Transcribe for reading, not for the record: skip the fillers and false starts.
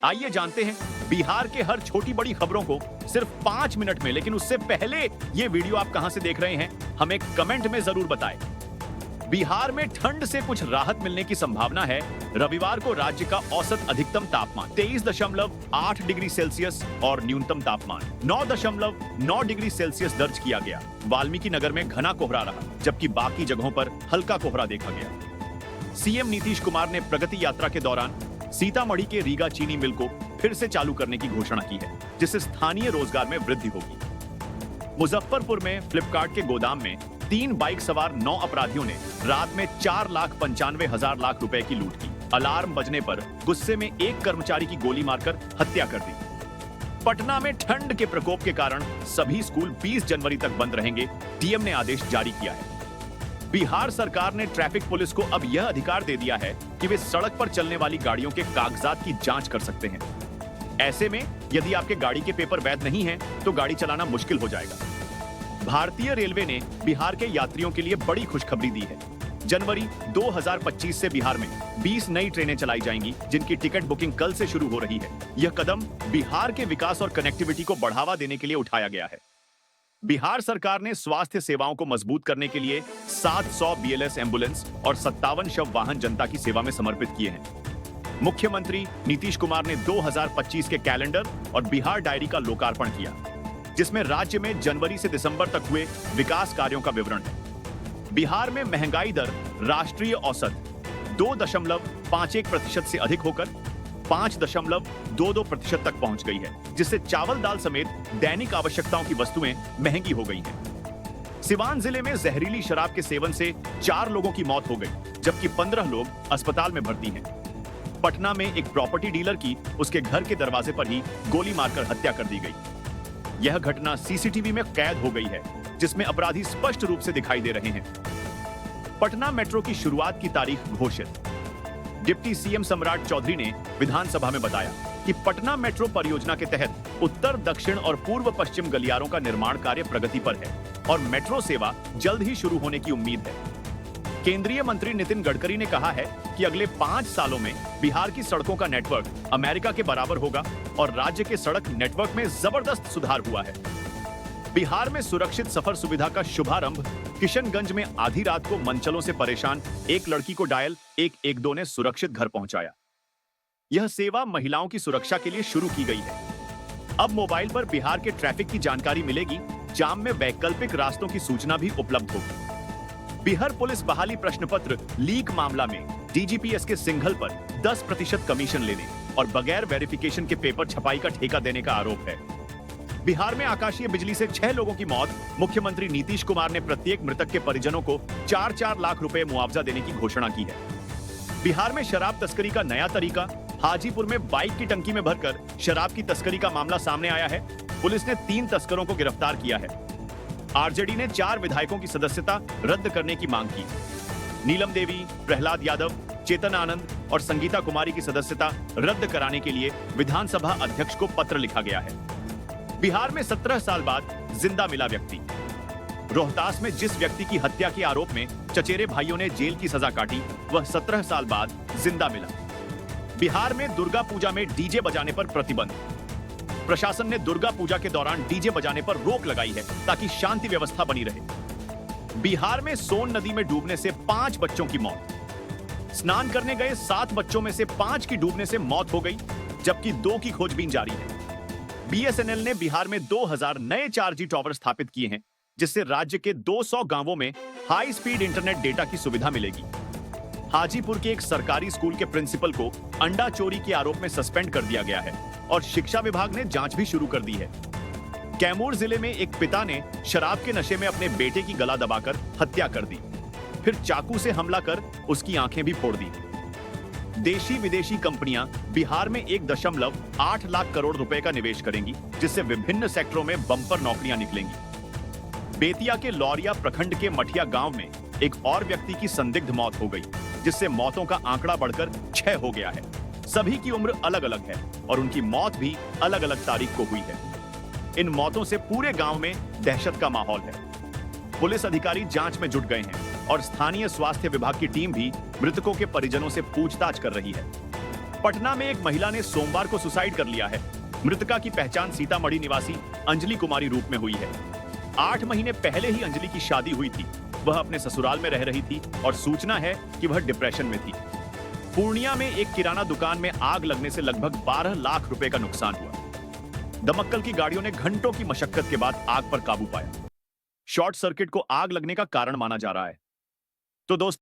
आइए जानते हैं बिहार के हर छोटी बड़ी खबरों को सिर्फ 5 मिनट में। लेकिन उससे पहले ये वीडियो आप कहां से देख रहे हैं हमें कमेंट में जरूर बताएं। बिहार में ठंड से कुछ राहत मिलने की संभावना है। रविवार को राज्य का औसत अधिकतम तापमान 23.8 डिग्री सेल्सियस और न्यूनतम तापमान 9.9 डिग्री सेल्सियस दर्ज किया गया। वाल्मीकि नगर में घना कोहरा रहा, जबकि बाकी जगहों पर हल्का कोहरा देखा गया। सीएम नीतीश कुमार ने प्रगति यात्रा के दौरान सीतामढ़ी के रीगा चीनी मिल को फिर से चालू करने की घोषणा की है, जिससे स्थानीय रोजगार में वृद्धि होगी। मुजफ्फरपुर में फ्लिपकार्ट के गोदाम में 3 बाइक सवार 9 अपराधियों ने रात में 4,95,000 लाख रुपए की लूट की। अलार्म बजने पर गुस्से में एक कर्मचारी की गोली मारकर हत्या कर दी। पटना में ठंड के प्रकोप के कारण सभी स्कूल 20 जनवरी तक बंद रहेंगे, डीएम ने आदेश जारी किया है। बिहार सरकार ने ट्रैफिक पुलिस को अब यह अधिकार दे दिया है कि वे सड़क पर चलने वाली गाड़ियों के कागजात की जांच कर सकते हैं। ऐसे में यदि आपके गाड़ी के पेपर वैध नहीं हैं, तो गाड़ी चलाना मुश्किल हो जाएगा। भारतीय रेलवे ने बिहार के यात्रियों के लिए बड़ी खुशखबरी दी है। जनवरी 2025 से बिहार में 20 नई ट्रेनें चलाई जाएंगी, जिनकी टिकट बुकिंग कल से शुरू हो रही है। यह कदम बिहार के विकास और कनेक्टिविटी को बढ़ावा देने के लिए उठाया गया है। बिहार सरकार ने स्वास्थ्य सेवाओं को मजबूत करने के लिए 700 बीएलएस एम्बुलेंस और 57 शव वाहन जनता की सेवा में समर्पित किए हैं। मुख्यमंत्री नीतीश कुमार ने 2025 के कैलेंडर और बिहार डायरी का लोकार्पण किया, जिसमें राज्य में जनवरी से दिसंबर तक हुए विकास कार्यों का विवरण है। बिहार में महंगाई दर राष्ट्रीय औसत 2.51% से अधिक होकर 5.22% तक पहुंच गई है, जिससे चावल दाल समेत दैनिक आवश्यकताओं की वस्तुएं महंगी हो गई हैं। सिवान जिले में जहरीली शराब के सेवन से 4 लोगों की मौत हो गई, जबकि 15 लोग अस्पताल में भर्ती हैं। पटना में एक प्रॉपर्टी डीलर की उसके घर के दरवाजे पर ही गोली मारकर हत्या कर दी गई। यह घटना सीसीटीवी में कैद हो गई है, जिसमें अपराधी स्पष्ट रूप से दिखाई दे रहे हैं। पटना मेट्रो की शुरुआत की तारीख घोषित। डिप्टी सीएम सम्राट चौधरी ने विधानसभा में बताया कि पटना मेट्रो परियोजना के तहत उत्तर, दक्षिण और पूर्व पश्चिम गलियारों का निर्माण कार्य प्रगति पर है और मेट्रो सेवा जल्द ही शुरू होने की उम्मीद है। केंद्रीय मंत्री नितिन गडकरी ने कहा है कि अगले 5 सालों में बिहार की सड़कों का नेटवर्क अमेरिका के बराबर होगा और राज्य के सड़क नेटवर्क में जबरदस्त सुधार हुआ है। बिहार में सुरक्षित सफर सुविधा का शुभारंभ। किशनगंज में आधी रात को मनचलों से परेशान एक लड़की को डायल 112 ने सुरक्षित घर पहुंचाया। यह सेवा महिलाओं की सुरक्षा के लिए शुरू की गई है। अब मोबाइल पर बिहार के ट्रैफिक की जानकारी मिलेगी। जाम में वैकल्पिक रास्तों की सूचना भी उपलब्ध होगी। बिहार पुलिस बहाली प्रश्न पत्र लीक मामला में डीजीपीएस के सिंघल पर 10% कमीशन लेने और बगैर वेरिफिकेशन के पेपर छपाई का ठेका देने का आरोप है। बिहार में आकाशीय बिजली से 6 लोगों की मौत। मुख्यमंत्री नीतीश कुमार ने प्रत्येक मृतक के परिजनों को 4-4 लाख रुपए मुआवजा देने की घोषणा की है। बिहार में शराब तस्करी का नया तरीका। हाजीपुर में बाइक की टंकी में भरकर शराब की तस्करी का मामला सामने आया है। पुलिस ने 3 तस्करों को गिरफ्तार किया है। आरजेडी ने 4 विधायकों की सदस्यता रद्द करने की मांग की। नीलम देवी, प्रहलाद यादव, चेतन आनंद और संगीता कुमारी की सदस्यता रद्द कराने के लिए विधानसभा अध्यक्ष को पत्र लिखा गया है। बिहार में 17 साल बाद जिंदा मिला व्यक्ति। रोहतास में जिस व्यक्ति की हत्या के आरोप में चचेरे भाइयों ने जेल की सजा काटी, वह 17 साल बाद जिंदा मिला। बिहार में दुर्गा पूजा में डीजे बजाने पर प्रतिबंध। प्रशासन ने दुर्गा पूजा के दौरान डीजे बजाने पर रोक लगाई है, ताकि शांति व्यवस्था बनी रहे। बिहार में सोन नदी में डूबने से 5 बच्चों की मौत। स्नान करने गए 7 बच्चों में से 5 की डूबने से मौत हो गई, जबकि 2 की खोजबीन जारी है। बीएसएनएल ने बिहार में 2000 नए 4G टावर स्थापित किए हैं, जिससे राज्य के 200 गांवों में हाई स्पीड इंटरनेट डेटा की सुविधा मिलेगी। हाजीपुर के एक सरकारी स्कूल के प्रिंसिपल को अंडा चोरी के आरोप में सस्पेंड कर दिया गया है और शिक्षा विभाग ने जांच भी शुरू कर दी है। कैमूर जिले में एक पिता ने शराब के नशे में अपने बेटे की गला दबाकर हत्या कर दी, फिर चाकू से हमला कर उसकी आंखें भी फोड़ दी। देशी विदेशी कंपनियां बिहार में 1.8 लाख करोड़ रुपए का निवेश करेंगी, जिससे विभिन्न सेक्टरों में बम्पर नौकरियां निकलेंगी। बेतिया के लौरिया प्रखंड के मठिया गांव में एक और व्यक्ति की संदिग्ध मौत हो गई, जिससे मौतों का आंकड़ा बढ़कर 6 हो गया है। सभी की उम्र अलग अलग है और उनकी मौत भी अलग अलग तारीख को हुई है। इन मौतों से पूरे गांव में दहशत का माहौल है। पुलिस अधिकारी जांच में जुट गए हैं और स्थानीय स्वास्थ्य विभाग की टीम भी मृतकों के परिजनों से पूछताछ कर रही है। पटना में एक महिला ने सोमवार को सुसाइड कर लिया है। मृतका की पहचान सीतामढ़ी निवासी अंजलि कुमारी रूप में हुई है। 8 महीने पहले ही अंजलि की शादी हुई थी। वह अपने ससुराल में रह रही थी और सूचना है कि वह डिप्रेशन में थी। पूर्णिया में एक किराना दुकान में आग लगने से लगभग 12 लाख रुपए का नुकसान हुआ। दमक्कल की गाड़ियों ने घंटों की मशक्कत के बाद आग पर काबू पाया। शॉर्ट सर्किट को आग लगने का कारण माना जा रहा है। तो दोस्तों,